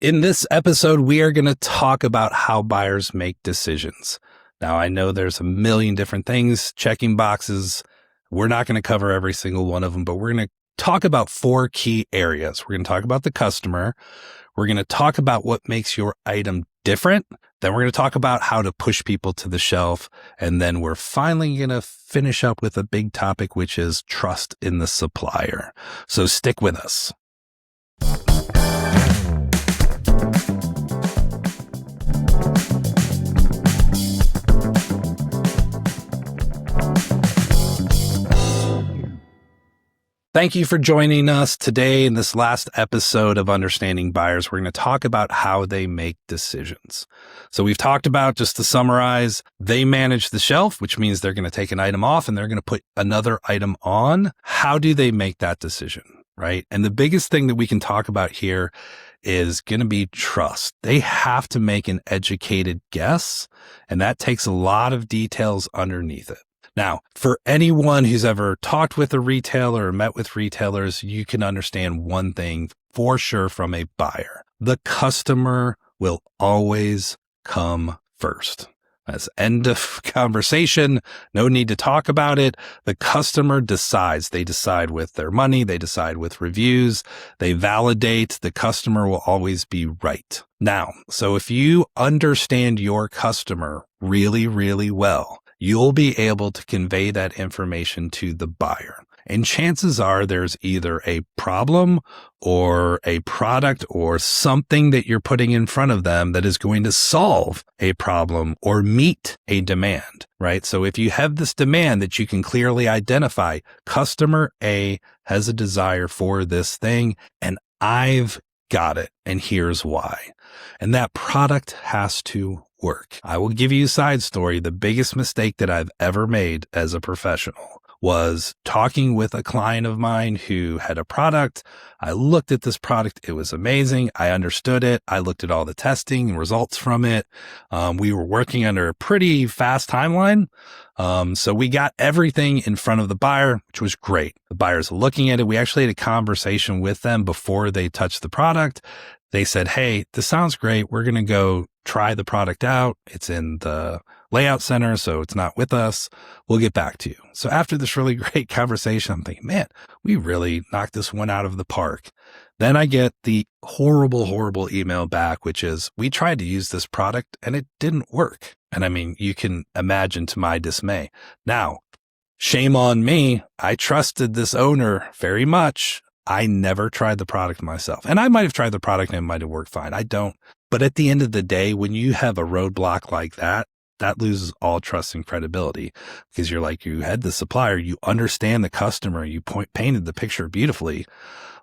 In this episode, we are going to talk about how buyers make decisions. Now, I know there's a million different things, checking boxes. We're not going to cover every single one of them, but we're going to talk about 4 key areas. We're going to talk about the customer. We're going to talk about what makes your item different. Then we're going to talk about how to push people to the shelf. And then we're finally going to finish up with a big topic, which is trust in the supplier. So stick with us. Thank you for joining us today in this last episode of Understanding Buyers. We're going to talk about how they make decisions. So we've talked about, just to summarize, they manage the shelf, which means they're going to take an item off and they're going to put another item on. How do they make that decision, right? And the biggest thing that we can talk about here is going to be trust. They have to make an educated guess, and that takes a lot of details underneath it. Now, for anyone who's ever talked with a retailer or met with retailers, you can understand one thing for sure from a buyer. The customer will always come first. That's end of conversation. No need to talk about it. The customer decides. They decide with their money. They decide with reviews. They validate. The customer will always be right. Now, so if you understand your customer really, really well, you'll be able to convey that information to the buyer. And chances are there's either a problem or a product or something that you're putting in front of them that is going to solve a problem or meet a demand, right? So if you have this demand that you can clearly identify, customer A has a desire for this thing and I've got it, and here's why. And that product has to work. I will give you a side story. The biggest mistake that I've ever made as a professional was talking with a client of mine who had a product. I looked at this product. It was amazing. I understood it. I looked at all the testing and results from it. We were working under a pretty fast timeline. So we got everything in front of the buyer, which was great. The buyer's looking at it. We actually had a conversation with them before they touched the product. They said, hey, this sounds great. We're going to go try the product out. It's in the layout center, so it's not with us. We'll get back to you. So after this really great conversation, I'm thinking, man, we really knocked this one out of the park. Then I get the horrible email back, which is, we tried to use this product and it didn't work. And I mean, you can imagine to my dismay. Now, shame on me. I trusted this owner very much. I never tried the product myself. And I might have tried the product and it might have worked fine. I don't. But at the end of the day, when you have a roadblock like that, that loses all trust and credibility, because you're like, you had the supplier, you understand the customer, you painted the picture beautifully,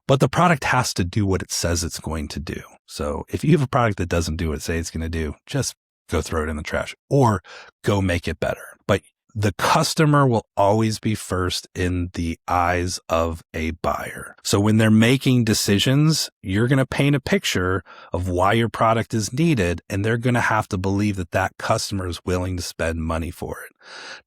but the product has to do what it says it's going to do. So if you have a product that doesn't do what it says it's going to do, just go throw it in the trash or go make it better. But the customer will always be first in the eyes of a buyer. So when they're making decisions, you're going to paint a picture of why your product is needed, and they're going to have to believe that that customer is willing to spend money for it.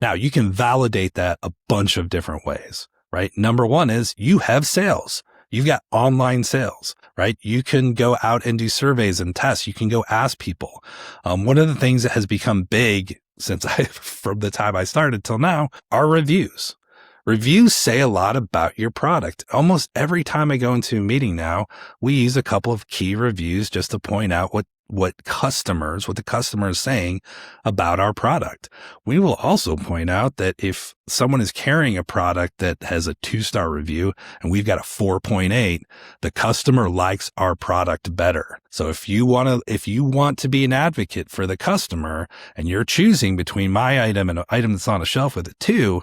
Now, you can validate that a bunch of different ways, right? Number one is you have sales. You've got online sales, right? You can go out and do surveys and tests. You can go ask people. One of the things that has become big from the time I started till now are reviews. Reviews say a lot about your product. Almost every time I go into a meeting now, we use a couple of key reviews just to point out what the customer is saying about our product. We will also point out that if someone is carrying a product that has a 2-star review and we've got a 4.8, the customer likes our product better. So if you want to be an advocate for the customer and you're choosing between my item and an item that's on a shelf with a 2,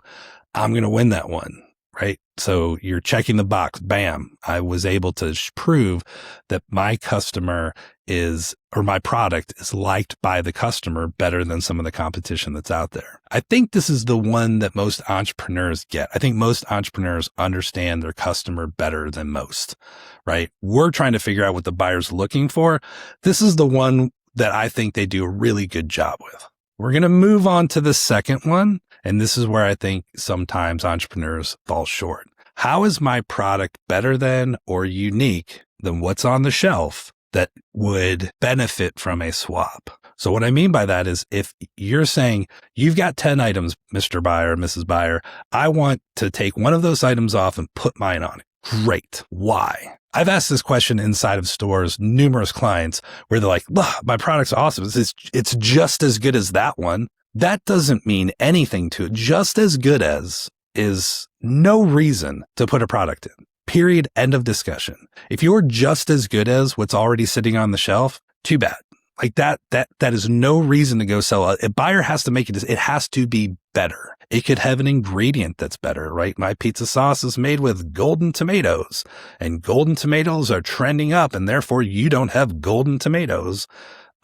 I'm going to win that one. Right? So you're checking the box. Bam. I was able to prove that my product is liked by the customer better than some of the competition that's out there. I think this is the one that most entrepreneurs get. I think most entrepreneurs understand their customer better than most, right? We're trying to figure out what the buyer's looking for. This is the one that I think they do a really good job with. We're going to move on to the second one. And this is where I think sometimes entrepreneurs fall short. How is my product better than or unique than what's on the shelf that would benefit from a swap. So what I mean by that is if you're saying you've got 10 items, Mr. Buyer, Mrs. Buyer, I want to take one of those items off and put mine on it. Great. Why? I've asked this question inside of stores, numerous clients where they're like, my product's awesome. It's just as good as that one. That doesn't mean anything to it. Just as good as is no reason to put a product in. Period. End of discussion. If you're just as good as what's already sitting on the shelf, too bad. Like that is no reason to go sell. A buyer has to make it. It has to be better. It could have an ingredient that's better, right? My pizza sauce is made with golden tomatoes, and golden tomatoes are trending up, and therefore you don't have golden tomatoes.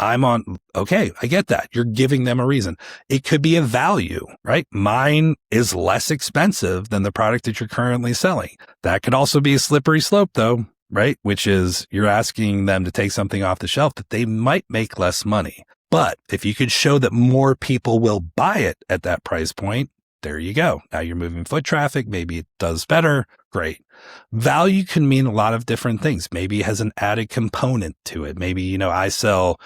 Okay, I get that. You're giving them a reason. It could be a value, right? Mine is less expensive than the product that you're currently selling. That could also be a slippery slope though, right? Which is you're asking them to take something off the shelf that they might make less money. But if you could show that more people will buy it at that price point, there you go. Now you're moving foot traffic. Maybe it does better. Great. Value can mean a lot of different things. Maybe it has an added component to it. Maybe, I sell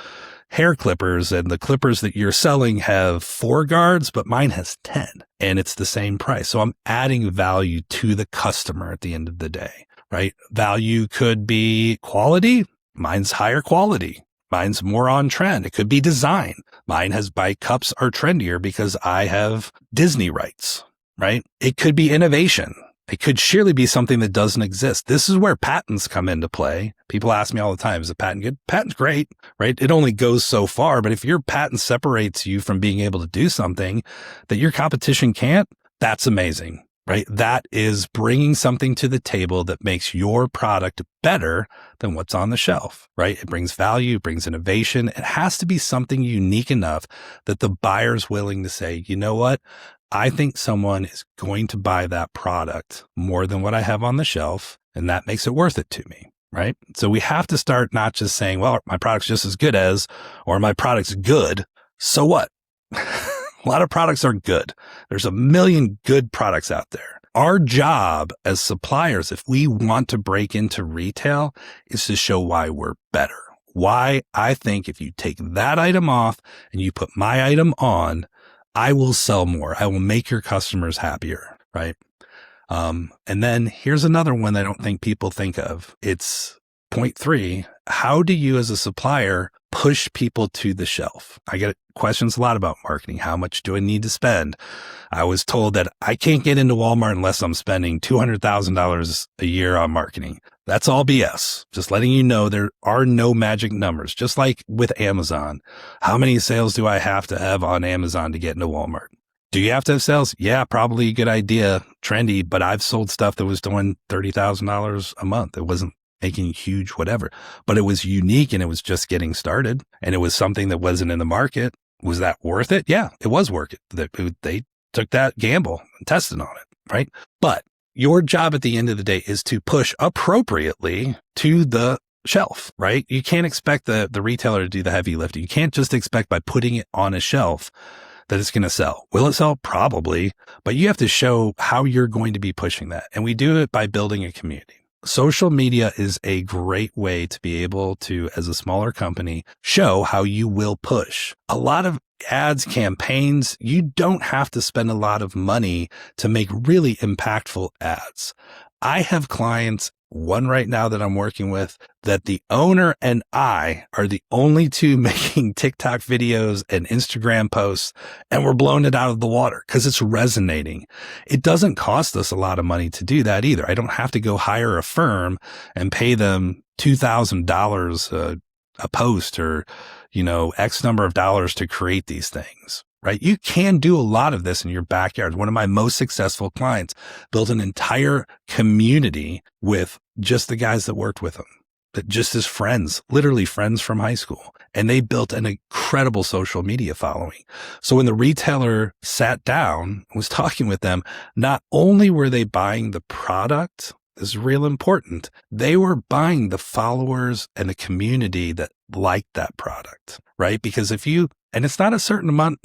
hair clippers and the clippers that you're selling have 4 guards, but mine has 10 and it's the same price. So I'm adding value to the customer at the end of the day, right? Value could be quality. Mine's higher quality. Mine's more on trend. It could be design. Mine has bike cups are trendier because I have Disney rights, right? It could be innovation. It could surely be something that doesn't exist. This is where patents come into play. People ask me all the time, is a patent good? Patent's great, right? It only goes so far, but if your patent separates you from being able to do something that your competition can't, that's amazing, right? That is bringing something to the table that makes your product better than what's on the shelf, right? It brings value, it brings innovation. It has to be something unique enough that the buyer's willing to say, you know what? I think someone is going to buy that product more than what I have on the shelf, and that makes it worth it to me, right? So we have to start not just saying, well, my product's just as good as, or my product's good. So what? A lot of products are good. There's a million good products out there. Our job as suppliers, if we want to break into retail, is to show why we're better. Why I think if you take that item off and you put my item on, I will sell more. I will make your customers happier, right? And then here's another one that I don't think people think of. It's point 3. How do you as a supplier push people to the shelf? I get questions a lot about marketing. How much do I need to spend? I was told that I can't get into Walmart unless I'm spending $200,000 a year on marketing. That's all BS. Just letting you know there are no magic numbers. Just like with Amazon. How many sales do I have to have on Amazon to get into Walmart? Do you have to have sales? Yeah, probably a good idea. Trendy, but I've sold stuff that was doing $30,000 a month. It wasn't making huge whatever, but it was unique and it was just getting started and it was something that wasn't in the market. Was that worth it? Yeah, it was worth it. They took that gamble and tested on it, right? But your job at the end of the day is to push appropriately to the shelf, right? You can't expect the retailer to do the heavy lifting. You can't just expect by putting it on a shelf that it's going to sell. Will it sell? Probably, but you have to show how you're going to be pushing that. And we do it by building a community. Social media is a great way to be able to, as a smaller company, show how you will push. A lot of ads, campaigns, you don't have to spend a lot of money to make really impactful ads. I have clients, one right now that I'm working with, that the owner and I are the only two making TikTok videos and Instagram posts, and we're blowing it out of the water because it's resonating. It doesn't cost us a lot of money to do that either. I don't have to go hire a firm and pay them $2,000 a post or, X number of dollars to create these things. Right? You can do a lot of this in your backyard. One of my most successful clients built an entire community with just the guys that worked with him, that just as friends, literally friends from high school. And they built an incredible social media following. So when the retailer sat down and was talking with them, not only were they buying the product, this is real important. They were buying the followers and the community that liked that product, right? Because and it's not a certain amount,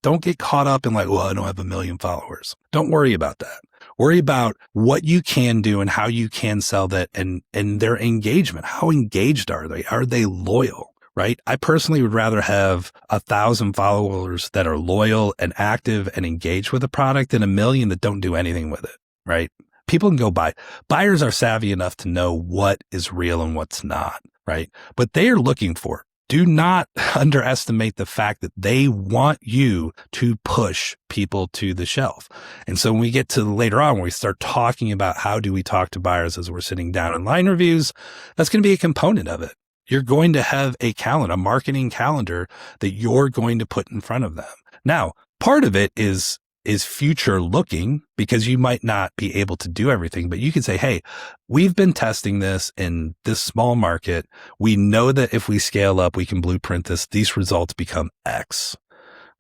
don't get caught up in like, well, I don't have 1 million followers. Don't worry about that. Worry about what you can do and how you can sell that and their engagement. How engaged are they? Are they loyal? Right? I personally would rather have 1,000 followers that are loyal and active and engaged with the product than 1 million that don't do anything with it, right? People can go buy. Buyers are savvy enough to know what is real and what's not, right? But they are looking for. Do not underestimate the fact that they want you to push people to the shelf. And so when we get to later on, when we start talking about how do we talk to buyers as we're sitting down in line reviews, that's going to be a component of it. You're going to have a calendar, a marketing calendar that you're going to put in front of them. Now, part of it is future looking because you might not be able to do everything, but you can say, hey, we've been testing this in this small market. We know that if we scale up, we can blueprint this. These results become X,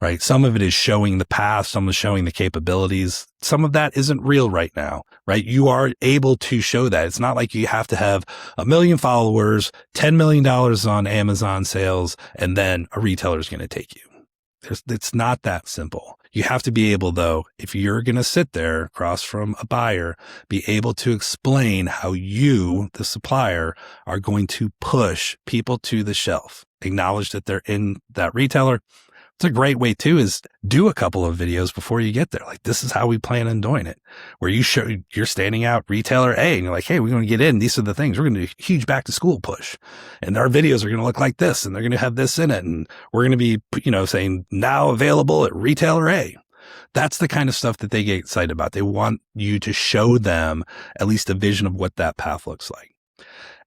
right? Some of it is showing the path. Some is showing the capabilities. Some of that isn't real right now, right? You are able to show that. It's not like you have to have 1 million followers, $10 million on Amazon sales, and then a retailer is going to take you. It's not that simple. You have to be able, though, if you're going to sit there across from a buyer, be able to explain how you, the supplier, are going to push people to the shelf. Acknowledge that they're in that retailer. It's a great way too, is do a couple of videos before you get there. Like, this is how we plan on doing it, where you show you're standing out retailer A and you're like, hey, we're going to get in. These are the things. We're going to do a huge back to school push, and our videos are going to look like this, and they're going to have this in it. And we're going to be, saying now available at retailer A. That's the kind of stuff that they get excited about. They want you to show them at least a vision of what that path looks like.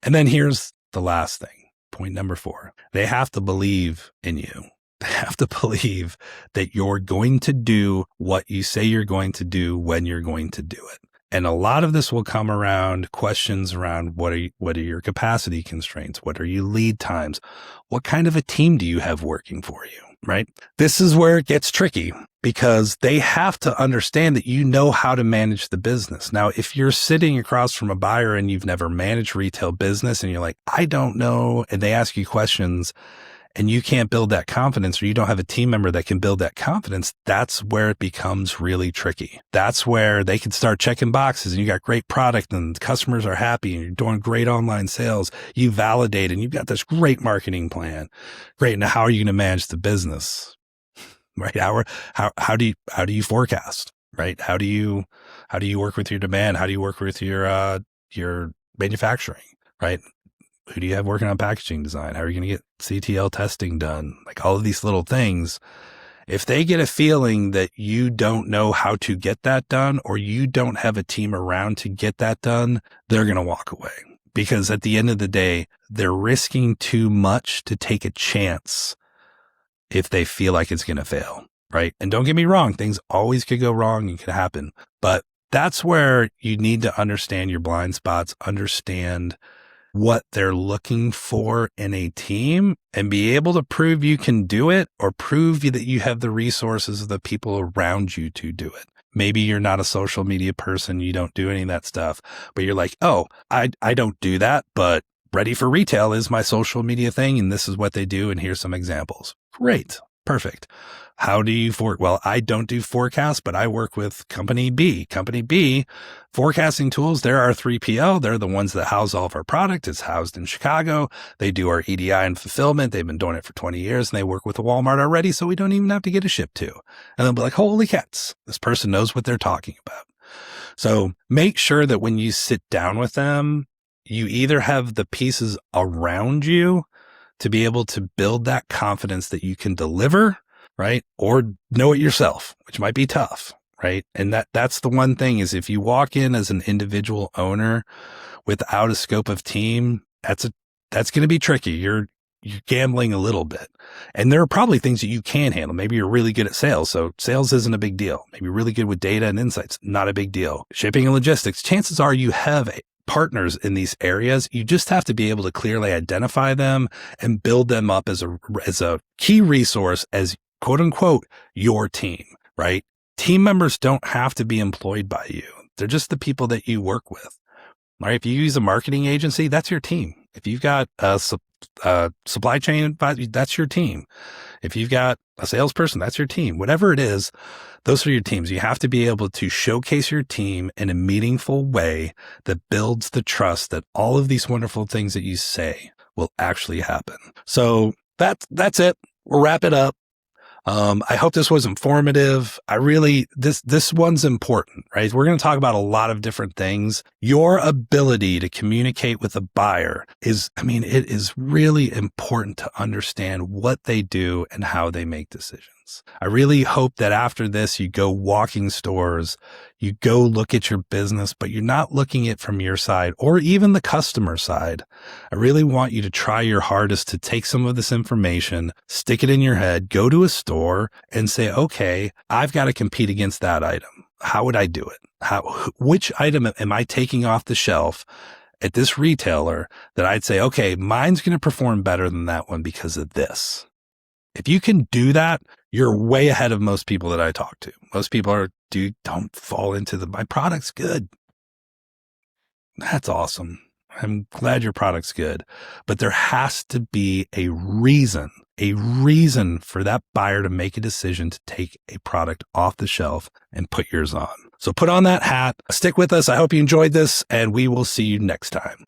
And then here's the last thing. Point number 4. They have to believe in you. They have to believe that you're going to do what you say you're going to do when you're going to do it. And a lot of this will come around questions around what are your capacity constraints? What are your lead times? What kind of a team do you have working for you, right? This is where it gets tricky because they have to understand that you know how to manage the business. Now, if you're sitting across from a buyer and you've never managed retail business and you're like, I don't know, and they ask you questions, and you can't build that confidence, or you don't have a team member that can build that confidence, that's where it becomes really tricky. That's where they can start checking boxes and you got great product and customers are happy and you're doing great online sales. You validate and you've got this great marketing plan. Great. Now, how are you going to manage the business? Right? How do you forecast? Right? How do you work with your demand? How do you work with your manufacturing? Right? Who do you have working on packaging design? How are you going to get CTL testing done? Like all of these little things. If they get a feeling that you don't know how to get that done, or you don't have a team around to get that done, they're going to walk away, because at the end of the day, they're risking too much to take a chance if they feel like it's going to fail. Right. And don't get me wrong. Things always could go wrong and could happen, but that's where you need to understand your blind spots, understand what they're looking for in a team, and be able to prove you can do it, or prove that you have the resources of the people around you to do it. Maybe you're not a social media person. You don't do any of that stuff, but you're like, oh, I don't do that, but Ready for Retail is my social media thing. And this is what they do. And here's some examples. Great. Perfect. How do you Well, I don't do forecasts, but I work with Company B. Company B, forecasting tools, they're our 3PL. They're the ones that house all of our product. It's housed in Chicago. They do our EDI and fulfillment. They've been doing it for 20 years and they work with Walmart already, so we don't even have to get a ship to. And they'll be like, holy cats, this person knows what they're talking about. So make sure that when you sit down with them, you either have the pieces around you to be able to build that confidence that you can deliver, right? Or know it yourself, which might be tough, right? And that's the one thing, is if you walk in as an individual owner without a scope of team, that's going to be tricky. You're gambling a little bit. And there are probably things that you can handle. Maybe you're really good at sales, so sales isn't a big deal. Maybe you're really good with data and insights, not a big deal. Shipping and logistics, chances are you have partners in these areas. You just have to be able to clearly identify them and build them up as a key resource, as quote unquote your team, right? Team members don't have to be employed by you. They're just the people that you work with. right? If you use a marketing agency, that's your team. If you've got a supply chain advisor, that's your team. If you've got a salesperson, that's your team. Whatever it is, those are your teams. You have to be able to showcase your team in a meaningful way that builds the trust that all of these wonderful things that you say will actually happen. So that's it. We'll wrap it up. I hope this was informative. This one's important, right? We're going to talk about a lot of different things. Your ability to communicate with a buyer it is really important to understand what they do and how they make decisions. I really hope that after this, you go walking stores, you go look at your business, but you're not looking at it from your side or even the customer side. I really want you to try your hardest to take some of this information, stick it in your head, go to a store and say, okay, I've got to compete against that item. How would I do it? Which item am I taking off the shelf at this retailer that I'd say, okay, mine's going to perform better than that one because of this? If you can do that, you're way ahead of most people that I talk to. Most people don't fall into my product's good. That's awesome. I'm glad your product's good, but there has to be a reason for that buyer to make a decision to take a product off the shelf and put yours on. So put on that hat, stick with us. I hope you enjoyed this, and we will see you next time.